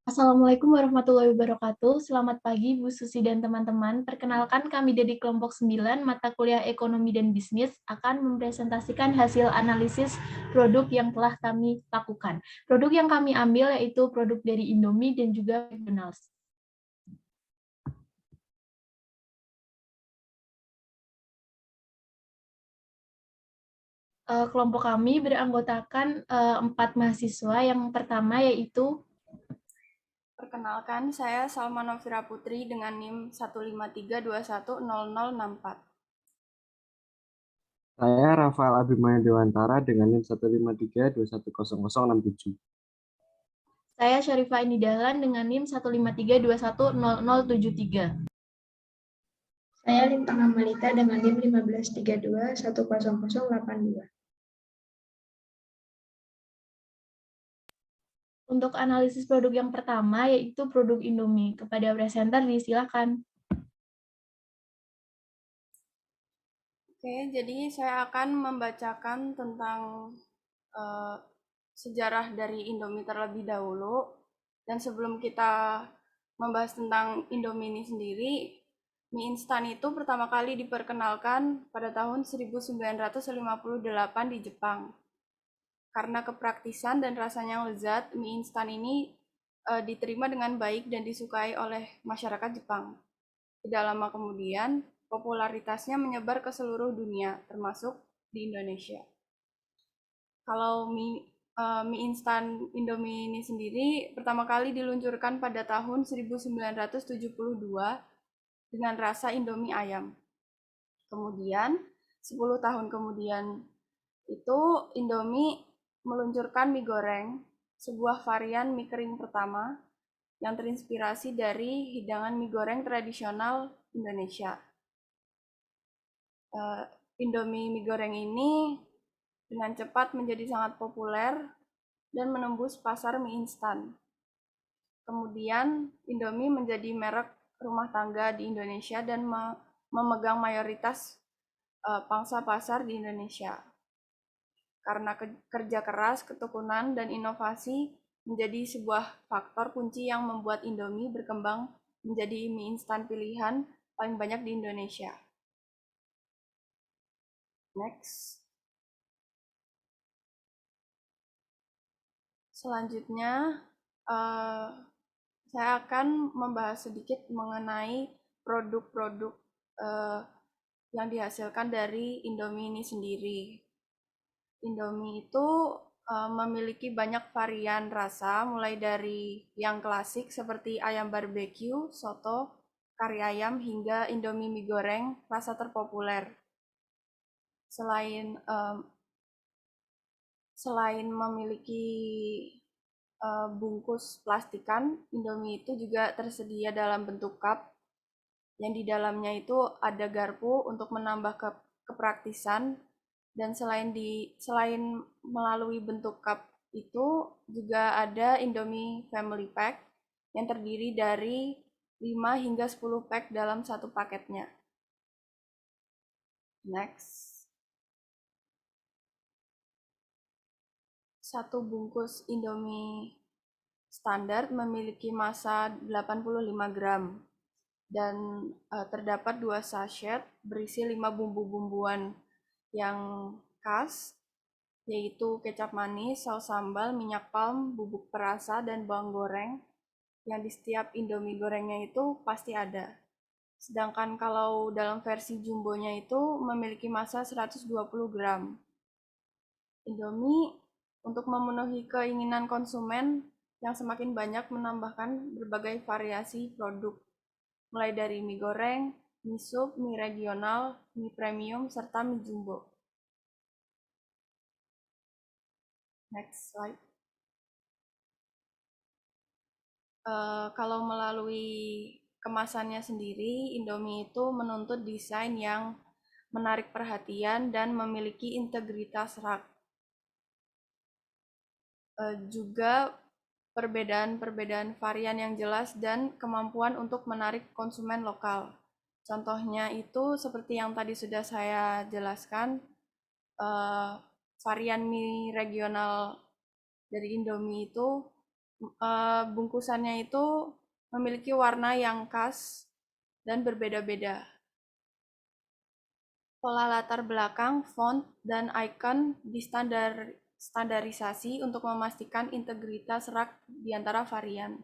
Assalamualaikum warahmatullahi wabarakatuh. Selamat pagi Bu Susi dan teman-teman. Perkenalkan kami dari kelompok 9 mata kuliah Ekonomi dan Bisnis akan mempresentasikan hasil analisis produk yang telah kami lakukan. Produk yang kami ambil yaitu produk dari Indomie dan juga McDonald's. Kelompok kami beranggotakan 4 mahasiswa. Yang pertama yaitu Perkenalkan, saya Salma Novira Putri dengan NIM 153210064. Saya Rafael Abimana Dewantara dengan NIM 153210067. saya Syarifah Ini Dahlan dengan NIM 153210073. Saya Lintang Amalita dengan NIM 1532100082. Untuk analisis produk yang pertama, yaitu produk Indomie. Kepada presenter, disilakan. Oke, jadi saya akan membacakan tentang sejarah dari Indomie terlebih dahulu. Dan sebelum kita membahas tentang Indomie ini sendiri, mie instan itu pertama kali diperkenalkan pada tahun 1958 di Jepang. Karena kepraktisan dan rasanya yang lezat, mie instan ini diterima dengan baik dan disukai oleh masyarakat Jepang. Tidak lama kemudian, popularitasnya menyebar ke seluruh dunia, termasuk di Indonesia. Kalau mie instan Indomie ini sendiri pertama kali diluncurkan pada tahun 1972 dengan rasa Indomie ayam. Kemudian, 10 tahun kemudian itu Indomie meluncurkan mie goreng, sebuah varian mie kering pertama yang terinspirasi dari hidangan mie goreng tradisional Indonesia. Indomie mie goreng ini dengan cepat menjadi sangat populer dan menembus pasar mie instan. Kemudian Indomie menjadi merek rumah tangga di Indonesia dan memegang mayoritas pangsa pasar di Indonesia. Karena kerja keras, ketekunan, dan inovasi menjadi sebuah faktor kunci yang membuat Indomie berkembang menjadi mie instan pilihan paling banyak di Indonesia. Next. Selanjutnya, saya akan membahas sedikit mengenai produk-produk yang dihasilkan dari Indomie ini sendiri. Indomie itu memiliki banyak varian rasa, mulai dari yang klasik seperti ayam barbeque, soto, kari ayam, hingga Indomie mie goreng rasa terpopuler. Selain memiliki bungkus plastikan, Indomie itu juga tersedia dalam bentuk cup, yang di dalamnya itu ada garpu untuk menambah kepraktisan. Dan selain melalui bentuk cup itu juga ada Indomie Family Pack yang terdiri dari 5 hingga 10 pack dalam satu paketnya. Next. Satu bungkus Indomie standar memiliki massa 85 gram dan terdapat 2 sachet berisi 5 bumbu-bumbuan yang khas, yaitu kecap manis, saus sambal, minyak palm, bubuk perasa, dan bawang goreng yang di setiap Indomie gorengnya itu pasti ada. Sedangkan kalau dalam versi jumbonya itu memiliki massa 120 gram. Indomie untuk memenuhi keinginan konsumen yang semakin banyak menambahkan berbagai variasi produk, mulai dari mie goreng, mie sup, mie regional, mie premium, serta mie jumbo. Next slide. Kalau melalui kemasannya sendiri, Indomie itu menuntut desain yang menarik perhatian dan memiliki integritas rak. Juga perbedaan-perbedaan varian yang jelas dan kemampuan untuk menarik konsumen lokal. Contohnya itu seperti yang tadi sudah saya jelaskan, varian mie regional dari Indomie itu bungkusannya itu memiliki warna yang khas dan berbeda-beda. Pola latar belakang, font, dan icon distandarisasi untuk memastikan integritas rak di antara varian.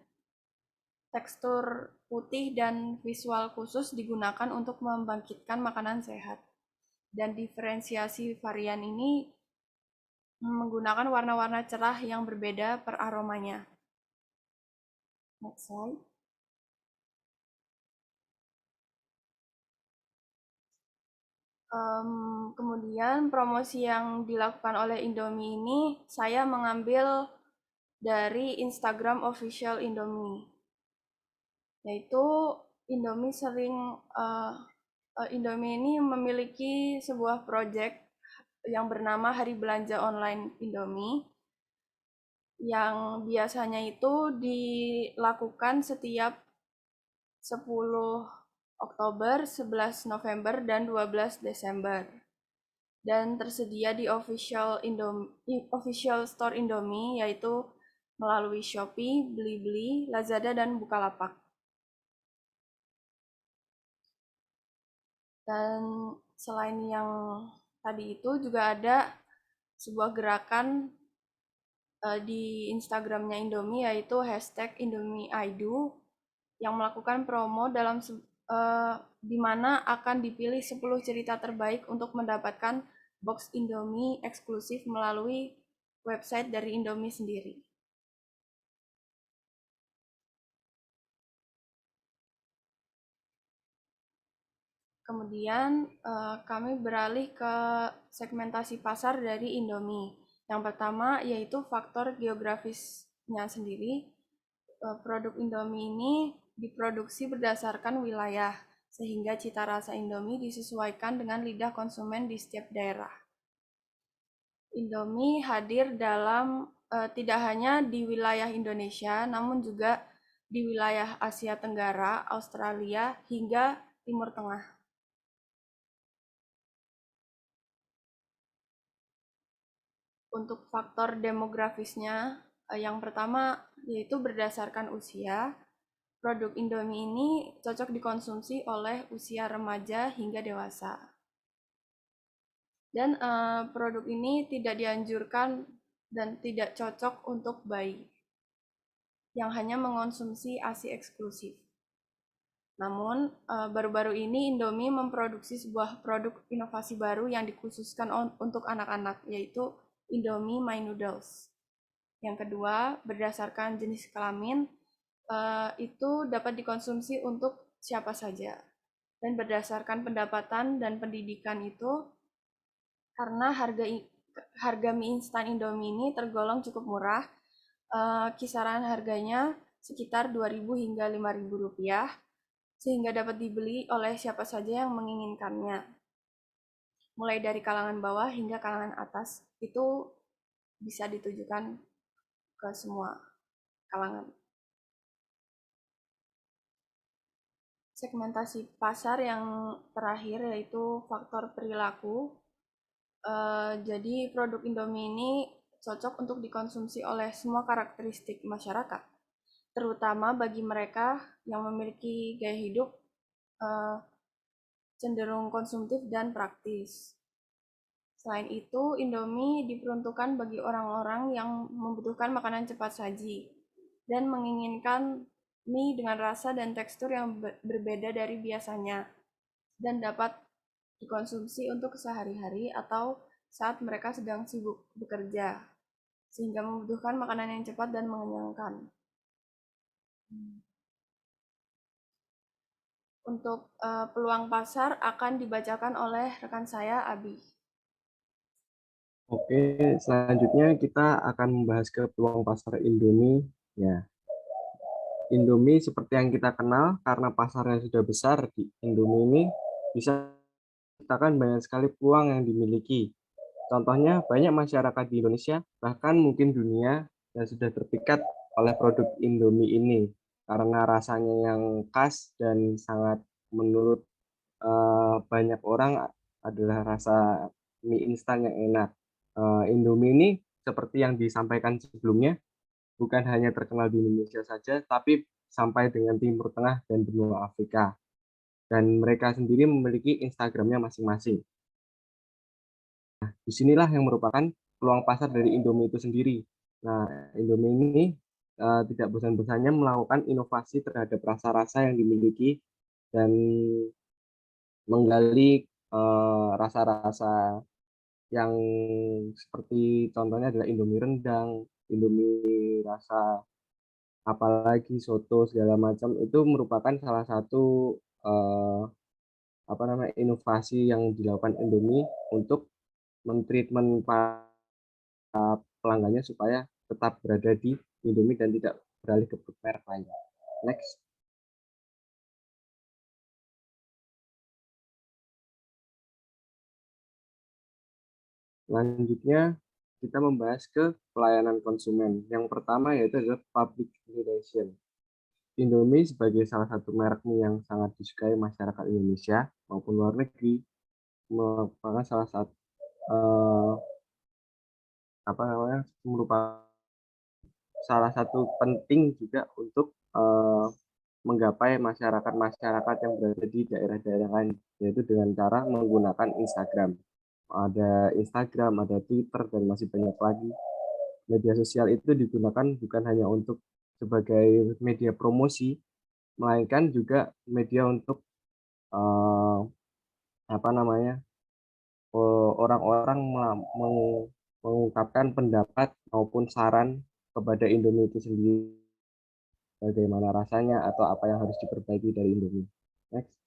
Tekstur putih dan visual khusus digunakan untuk membangkitkan makanan sehat. Dan diferensiasi varian ini menggunakan warna-warna cerah yang berbeda per aromanya. Next slide. Kemudian promosi yang dilakukan oleh Indomie ini saya mengambil dari Instagram official Indomie, yaitu Indomie Indomie ini memiliki sebuah project yang bernama Hari Belanja Online Indomie, yang biasanya itu dilakukan setiap 10 Oktober, 11 November, dan 12 Desember. Dan tersedia di official store Indomie, yaitu melalui Shopee, Blibli, Lazada, dan Bukalapak. Dan selain yang tadi itu juga ada sebuah gerakan di Instagramnya Indomie, yaitu hashtag #IndomieIdo, yang melakukan promo di mana akan dipilih 10 cerita terbaik untuk mendapatkan box Indomie eksklusif melalui website dari Indomie sendiri. Kemudian kami beralih ke segmentasi pasar dari Indomie. Yang pertama yaitu faktor geografisnya sendiri. Produk Indomie ini diproduksi berdasarkan wilayah, sehingga cita rasa Indomie disesuaikan dengan lidah konsumen di setiap daerah. Indomie hadir tidak hanya di wilayah Indonesia, namun juga di wilayah Asia Tenggara, Australia, hingga Timur Tengah. Untuk faktor demografisnya, yang pertama yaitu berdasarkan usia. Produk Indomie ini cocok dikonsumsi oleh usia remaja hingga dewasa. Dan produk ini tidak dianjurkan dan tidak cocok untuk bayi yang hanya mengonsumsi ASI eksklusif. Namun, baru-baru ini Indomie memproduksi sebuah produk inovasi baru yang dikhususkan untuk anak-anak, yaitu Indomie My Noodles. Yang kedua, berdasarkan jenis kelamin, itu dapat dikonsumsi untuk siapa saja. Dan berdasarkan pendapatan dan pendidikan itu, karena harga mie instan Indomie ini tergolong cukup murah, kisaran harganya sekitar 2.000 hingga 5.000 rupiah, sehingga dapat dibeli oleh siapa saja yang menginginkannya. Mulai dari kalangan bawah hingga kalangan atas, itu bisa ditujukan ke semua kalangan. Segmentasi pasar yang terakhir yaitu faktor perilaku. Jadi produk Indomie ini cocok untuk dikonsumsi oleh semua karakteristik masyarakat, terutama bagi mereka yang memiliki gaya hidup cenderung konsumtif dan praktis. Selain itu, Indomie diperuntukkan bagi orang-orang yang membutuhkan makanan cepat saji dan menginginkan mie dengan rasa dan tekstur yang berbeda dari biasanya, dan dapat dikonsumsi untuk sehari-hari atau saat mereka sedang sibuk bekerja, sehingga membutuhkan makanan yang cepat dan mengenyangkan. Untuk peluang pasar akan dibacakan oleh rekan saya, Abi. Oke, selanjutnya kita akan membahas ke peluang pasar Indomie. Ya, Indomie seperti yang kita kenal, karena pasarnya sudah besar di Indomie ini bisa menciptakan banyak sekali peluang yang dimiliki. Contohnya, banyak masyarakat di Indonesia, bahkan mungkin dunia, yang sudah terpikat oleh produk Indomie ini karena rasanya yang khas dan sangat menurut banyak orang adalah rasa mie instan yang enak. Indomie ini seperti yang disampaikan sebelumnya, bukan hanya terkenal di Indonesia saja, tapi sampai dengan Timur Tengah dan benua Afrika. Dan mereka sendiri memiliki Instagramnya masing-masing. Nah, disinilah yang merupakan peluang pasar dari Indomie itu sendiri. Nah, Indomie ini tidak bosan-bosannya melakukan inovasi terhadap rasa-rasa yang dimiliki dan menggali rasa-rasa yang seperti contohnya adalah Indomie rendang, Indomie rasa apalagi soto segala macam itu merupakan salah satu inovasi yang dilakukan Indomie untuk mentreatment pelanggannya supaya tetap berada di Indomie dan tidak beralih ke merek lain. Next. Selanjutnya kita membahas ke pelayanan konsumen. Yang pertama yaitu adalah public relation. Indomie sebagai salah satu merek mie yang sangat disukai masyarakat Indonesia maupun luar negeri merupakan merupakan salah satu penting juga untuk menggapai masyarakat-masyarakat yang berada di daerah-daerah lain, yaitu dengan cara menggunakan Instagram. Ada Instagram, ada Twitter, dan masih banyak lagi. Media sosial itu digunakan bukan hanya untuk sebagai media promosi, melainkan juga media untuk orang-orang mengungkapkan pendapat maupun saran kepada Indomie itu sendiri, bagaimana rasanya atau apa yang harus diperbaiki dari Indomie. Next.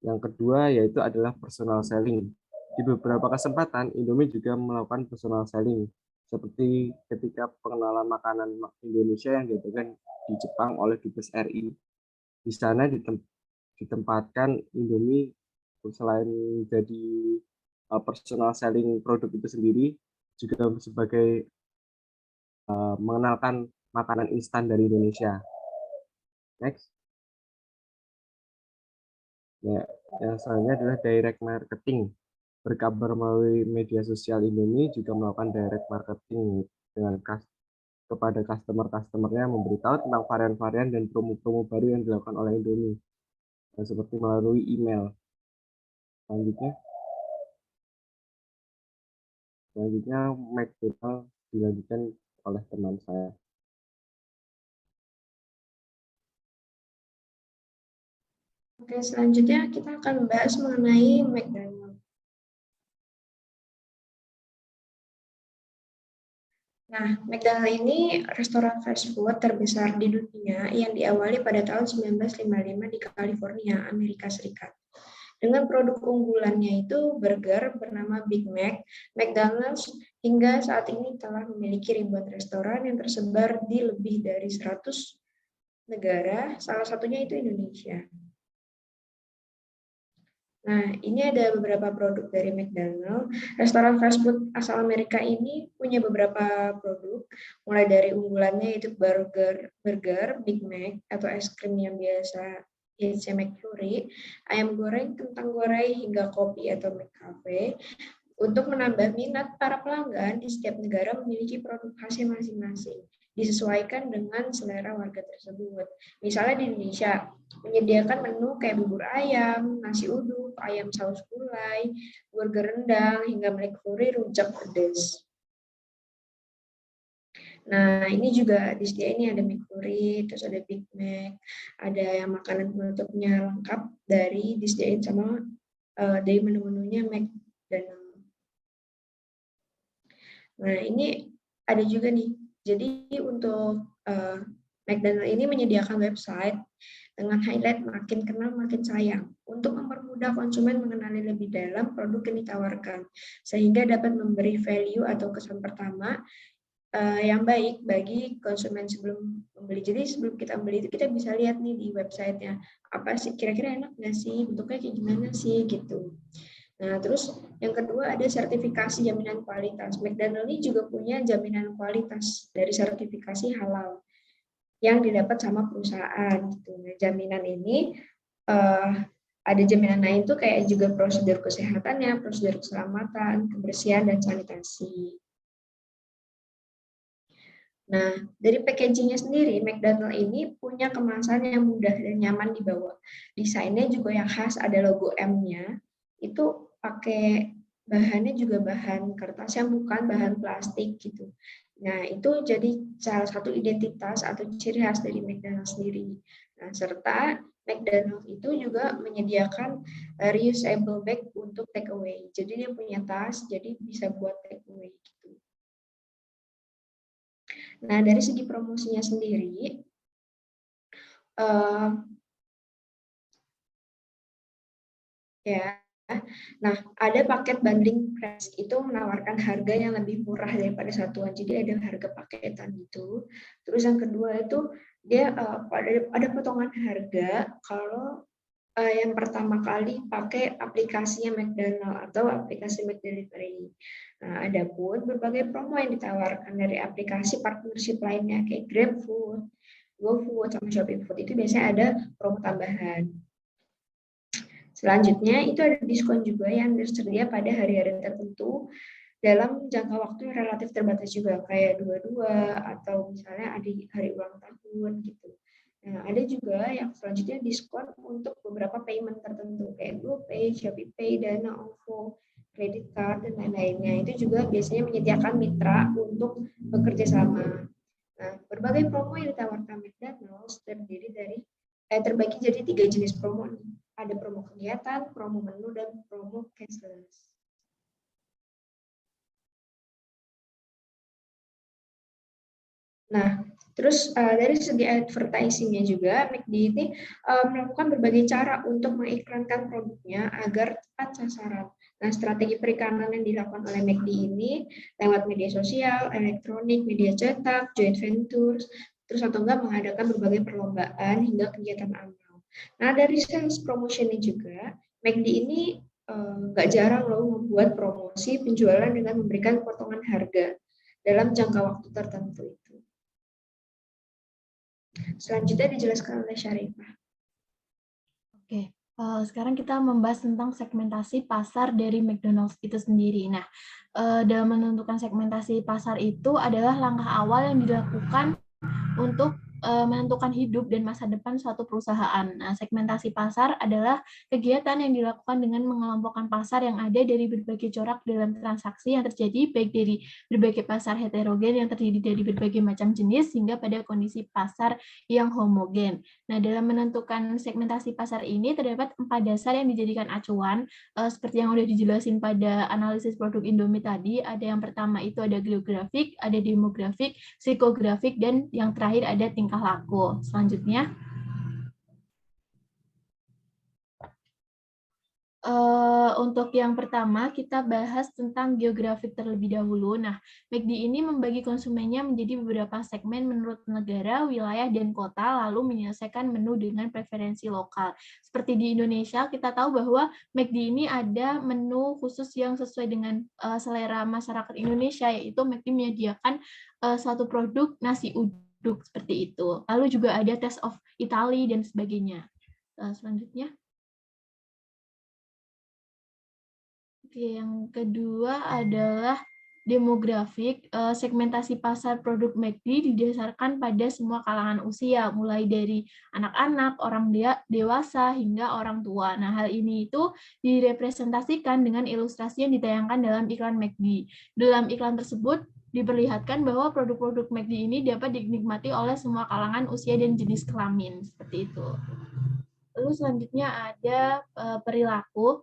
Yang kedua yaitu adalah personal selling. Di beberapa kesempatan Indomie juga melakukan personal selling, seperti ketika pengenalan makanan Indonesia yang diadakan di Jepang oleh Dubes RI. Di sana ditempatkan Indomie selain jadi personal selling produk itu sendiri, juga sebagai mengenalkan makanan instan dari Indonesia. Next. Ya, yang selanjutnya adalah direct marketing. Berkabar melalui media sosial Indomie juga melakukan direct marketing dengan kepada customer-customernya, memberitahu tentang varian-varian dan promo-promo baru yang dilakukan oleh Indomie, seperti melalui email. Selanjutnya McDonald dilanjutkan oleh teman saya. Oke, selanjutnya kita akan membahas mengenai McDonald. Nah, McDonald ini restoran fast food terbesar di dunia yang diawali pada tahun 1955 di California, Amerika Serikat. Dengan produk unggulannya itu burger bernama Big Mac, McDonald's hingga saat ini telah memiliki ribuan restoran yang tersebar di lebih dari 100 negara, salah satunya itu Indonesia. Nah, ini ada beberapa produk dari McDonald. Restoran fast food asal Amerika ini punya beberapa produk, mulai dari unggulannya yaitu burger, Big Mac, atau es krim yang biasa yaitu McFlurry, ayam goreng, kentang goreng, hingga kopi atau McCafe. Untuk menambah minat para pelanggan, di setiap negara memiliki produk khasnya masing-masing, disesuaikan dengan selera warga tersebut. Misalnya di Indonesia, menyediakan menu kayak bubur ayam, nasi uduk, ayam saus gulai, burger rendang, hingga McFlurry rujak pedas. Nah, ini juga disediain, ini ada McFlurry, terus ada Big Mac, ada yang makanan penutupnya lengkap dari disediain sama dari menu-menunya McDonald. Nah, ini ada juga nih. Jadi untuk McDonald ini menyediakan website dengan highlight makin kenal makin sayang untuk mempermudah konsumen mengenali lebih dalam produk yang ditawarkan, sehingga dapat memberi value atau kesan pertama yang baik bagi konsumen sebelum membeli. Jadi sebelum kita beli itu kita bisa lihat nih di websitenya, apa sih kira-kira enak nggak sih, bentuknya kayak gimana sih gitu. Nah, terus yang kedua ada sertifikasi jaminan kualitas. McDonald ini juga punya jaminan kualitas dari sertifikasi halal yang didapat sama perusahaan. Gitu. Nah, jaminan ini ada jaminan lain tuh kayak juga prosedur kesehatannya, prosedur keselamatan, kebersihan, dan sanitasi. Nah, dari packagingnya sendiri, McDonald ini punya kemasan yang mudah dan nyaman dibawa. Desainnya juga yang khas, ada logo M-nya. Itu pakai bahannya juga bahan kertas yang bukan bahan plastik gitu. Nah, itu jadi salah satu identitas atau ciri khas dari McDonald sendiri. Nah, serta McDonald itu juga menyediakan reusable bag untuk take away. Jadi dia punya tas, jadi bisa buat take away gitu. Nah, dari segi promosinya sendiri, ya, nah ada paket bundling price itu menawarkan harga yang lebih murah daripada satuan, jadi ada harga paketan gitu. Terus yang kedua itu dia ada potongan harga kalau yang pertama kali pakai aplikasinya McDonald atau aplikasi McDelivery. Nah, ada pun berbagai promo yang ditawarkan dari aplikasi partnership lainnya kayak GrabFood, GoFood, sama Shopee Food itu biasanya ada promo tambahan. Selanjutnya itu ada diskon juga yang tersedia pada hari-hari tertentu dalam jangka waktu yang relatif terbatas juga kayak 22 atau misalnya ada hari ulang tahun gitu. Nah, ada juga yang selanjutnya diskon untuk beberapa payment tertentu kayak GoPay, ShopeePay, Dana, OVO, credit card, dan lain-lainnya. Itu juga biasanya menyediakan mitra untuk bekerja sama. Nah, berbagai promo yang ditawarkan McDonald's terbagi jadi 3 jenis promo nih. Ada promo kegiatan, promo menu, dan promo cashless. Nah, terus dari segi advertising-nya juga, McD ini melakukan berbagai cara untuk mengiklankan produknya agar tepat sasaran. Nah, strategi perikanan yang dilakukan oleh McD ini lewat media sosial, elektronik, media cetak, joint ventures, terus atau enggak mengadakan berbagai perlombaan hingga kegiatan amal. Nah, dari sales promotion-nya juga, McD ini nggak jarang loh membuat promosi penjualan dengan memberikan potongan harga dalam jangka waktu tertentu itu. Selanjutnya dijelaskan oleh Syarifah. Oke, sekarang kita membahas tentang segmentasi pasar dari McDonald's itu sendiri. Nah, dalam menentukan segmentasi pasar itu adalah langkah awal yang dilakukan untuk menentukan hidup dan masa depan suatu perusahaan. Nah, segmentasi pasar adalah kegiatan yang dilakukan dengan mengelompokkan pasar yang ada dari berbagai corak dalam transaksi yang terjadi, baik dari berbagai pasar heterogen yang terdiri dari berbagai macam jenis, hingga pada kondisi pasar yang homogen. Nah, dalam menentukan segmentasi pasar ini terdapat 4 dasar yang dijadikan acuan, seperti yang sudah dijelasin pada analisis produk Indomie tadi. Ada yang pertama itu ada geografik, ada demografik, psikografik, dan yang terakhir ada tingkah laku. Selanjutnya, untuk yang pertama kita bahas tentang geografik terlebih dahulu. Nah, McD ini membagi konsumennya menjadi beberapa segmen menurut negara, wilayah, dan kota, lalu menyelesaikan menu dengan preferensi lokal. Seperti di Indonesia, kita tahu bahwa McD ini ada menu khusus yang sesuai dengan selera masyarakat Indonesia, yaitu McD menyediakan suatu produk nasi uduk seperti itu. Lalu juga ada Taste of Italy dan sebagainya. Selanjutnya. Oke, yang kedua adalah demografik. Segmentasi pasar produk McD didasarkan pada semua kalangan usia, mulai dari anak-anak, orang dewasa, hingga orang tua. Nah, hal ini itu direpresentasikan dengan ilustrasi yang ditayangkan dalam iklan McD. Dalam iklan tersebut, diperlihatkan bahwa produk-produk McD ini dapat dinikmati oleh semua kalangan usia dan jenis kelamin, seperti itu. Lalu selanjutnya ada perilaku.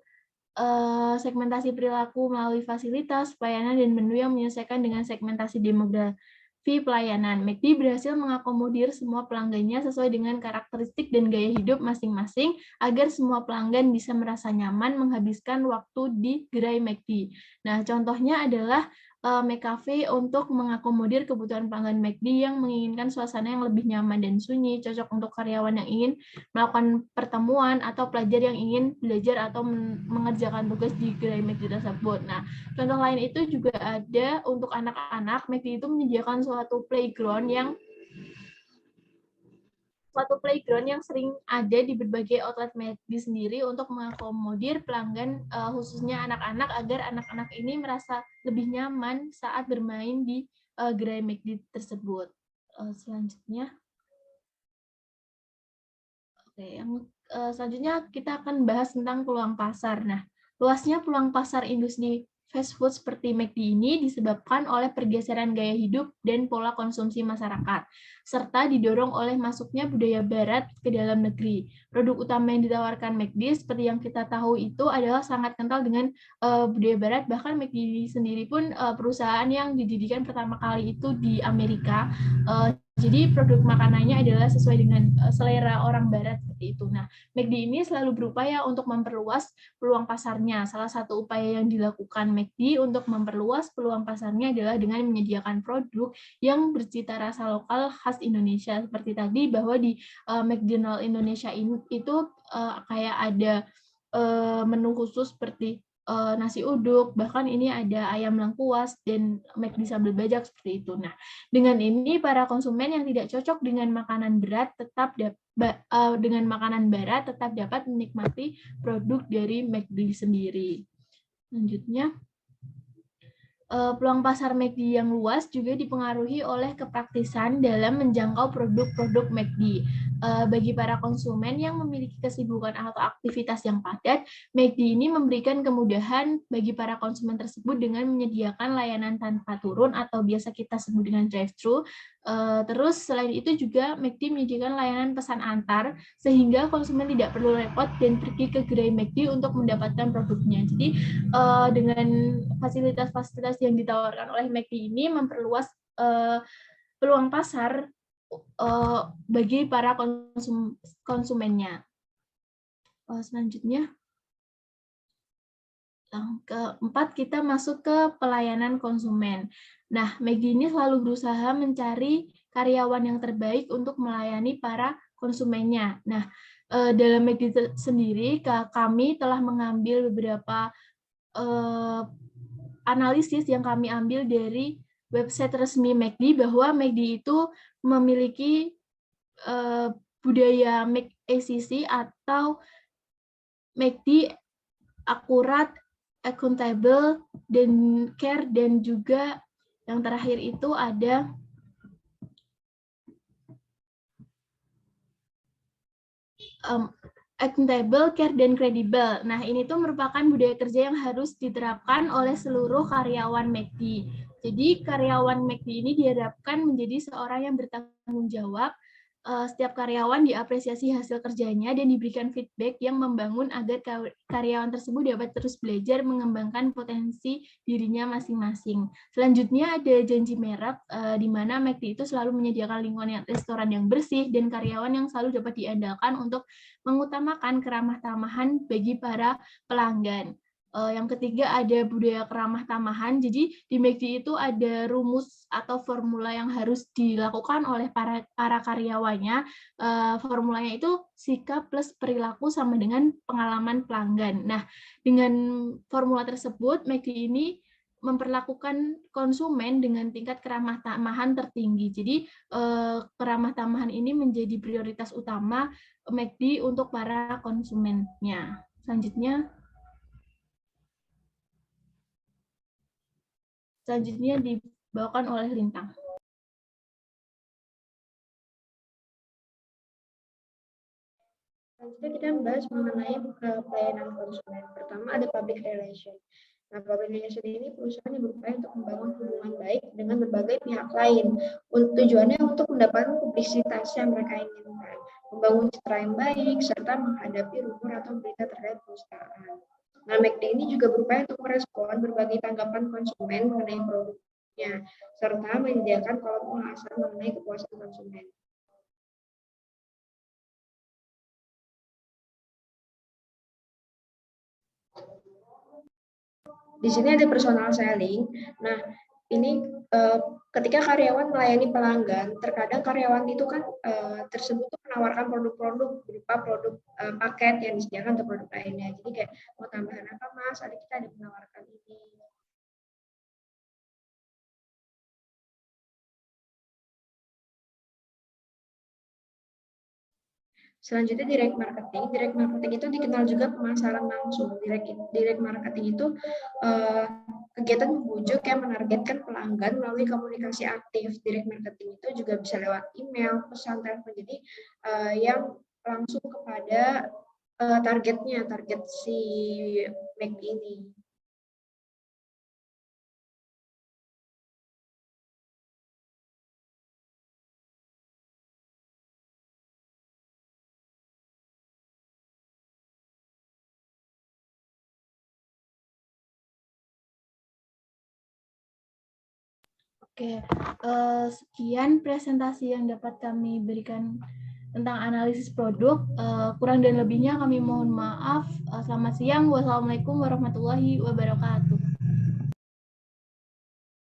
Segmentasi perilaku melalui fasilitas, pelayanan, dan menu yang menyesuaikan dengan segmentasi demografi pelayanan. McD berhasil mengakomodir semua pelanggannya sesuai dengan karakteristik dan gaya hidup masing-masing agar semua pelanggan bisa merasa nyaman menghabiskan waktu di gerai McD. Nah, contohnya adalah McCafe untuk mengakomodir kebutuhan pelanggan McD yang menginginkan suasana yang lebih nyaman dan sunyi, cocok untuk karyawan yang ingin melakukan pertemuan atau pelajar yang ingin belajar atau mengerjakan tugas di gerai McD tersebut. Nah, contoh lain itu juga ada untuk anak-anak. McD itu menyediakan suatu playground yang suatu playground yang sering ada di berbagai outlet McD sendiri untuk mengakomodir pelanggan, khususnya anak-anak, agar anak-anak ini merasa lebih nyaman saat bermain di gerai McD tersebut. Selanjutnya, selanjutnya kita akan bahas tentang peluang pasar. Nah, luasnya peluang pasar industri fast food seperti McD ini disebabkan oleh pergeseran gaya hidup dan pola konsumsi masyarakat, serta didorong oleh masuknya budaya barat ke dalam negeri. Produk utama yang ditawarkan McD seperti yang kita tahu itu adalah sangat kental dengan budaya barat, bahkan McD sendiri pun perusahaan yang didirikan pertama kali itu di Amerika. Jadi produk makanannya adalah sesuai dengan selera orang barat seperti itu. Nah, McD ini selalu berupaya untuk memperluas peluang pasarnya. Salah satu upaya yang dilakukan McD untuk memperluas peluang pasarnya adalah dengan menyediakan produk yang bercita rasa lokal khas Indonesia. Seperti tadi bahwa di McDonald Indonesia itu kayak ada menu khusus seperti nasi uduk, bahkan ini ada ayam lengkuas dan McD sambal bajak seperti itu. Nah, dengan ini para konsumen yang tidak cocok dengan makanan berat dengan makanan barat tetap dapat menikmati produk dari McD sendiri. Selanjutnya, peluang pasar McD yang luas juga dipengaruhi oleh kepraktisan dalam menjangkau produk-produk McD. Bagi para konsumen yang memiliki kesibukan atau aktivitas yang padat, McD ini memberikan kemudahan bagi para konsumen tersebut dengan menyediakan layanan tanpa turun atau biasa kita sebut dengan drive-thru. Terus selain itu juga McD menyediakan layanan pesan antar sehingga konsumen tidak perlu repot dan pergi ke gerai McD untuk mendapatkan produknya. Jadi dengan fasilitas-fasilitas yang ditawarkan oleh McD ini memperluas peluang pasar bagi para konsumennya. Selanjutnya, yang keempat, kita masuk ke pelayanan konsumen. Nah, McD ini selalu berusaha mencari karyawan yang terbaik untuk melayani para konsumennya. Nah, dalam McD sendiri, kami telah mengambil beberapa analisis yang kami ambil dari website resmi McD bahwa McD itu memiliki budaya Make ACC atau McD akurat, accountable, dan care, dan juga yang terakhir itu ada accountable, care, dan kredibel. Nah, ini tuh merupakan budaya kerja yang harus diterapkan oleh seluruh karyawan McD. Jadi, karyawan McD ini diharapkan menjadi seorang yang bertanggung jawab. Setiap karyawan diapresiasi hasil kerjanya dan diberikan feedback yang membangun agar karyawan tersebut dapat terus belajar mengembangkan potensi dirinya masing-masing. Selanjutnya ada janji merek, di mana McD itu selalu menyediakan lingkungan restoran yang bersih dan karyawan yang selalu dapat diandalkan untuk mengutamakan keramah tamahan bagi para pelanggan. Yang ketiga ada budaya keramah tamahan. Jadi di McD itu ada rumus atau formula yang harus dilakukan oleh para karyawannya. Formulanya itu sikap plus perilaku sama dengan pengalaman pelanggan. Nah, dengan formula tersebut McD ini memperlakukan konsumen dengan tingkat keramah tamahan tertinggi. Jadi keramah tamahan ini menjadi prioritas utama McD untuk para konsumennya. Selanjutnya dibawakan oleh Lintang. Selanjutnya kita membahas mengenai pelayanan konsumen. Pertama ada public relation. Nah, public relation ini perusahaan yang berupaya untuk membangun hubungan baik dengan berbagai pihak lain. Tujuannya untuk mendapatkan publisitas yang mereka inginkan, membangun citra yang baik, serta menghadapi rumor atau berita terkait perusahaan. Nah, McD ini juga berupaya untuk merespon berbagai tanggapan konsumen mengenai produknya, serta menyediakan kolom ulasan mengenai kepuasan konsumen. Di sini ada personal selling. Nah, ini ketika karyawan melayani pelanggan, terkadang karyawan itu kan tersebut menawarkan produk-produk berupa produk paket yang disediakan untuk produk lainnya. Jadi kayak mau tambahan apa mas? Ada kita ada menawarkan ini. Selanjutnya direct marketing. Direct marketing itu dikenal juga pemasaran langsung. Direct marketing itu kegiatan membujuk yang menargetkan pelanggan melalui komunikasi aktif. Direct marketing itu juga bisa lewat email, pesan, telepon. Jadi yang langsung kepada target si MACD ini. Oke, sekian presentasi yang dapat kami berikan tentang analisis produk. Kurang dan lebihnya kami mohon maaf. Selamat siang. Wassalamualaikum warahmatullahi wabarakatuh.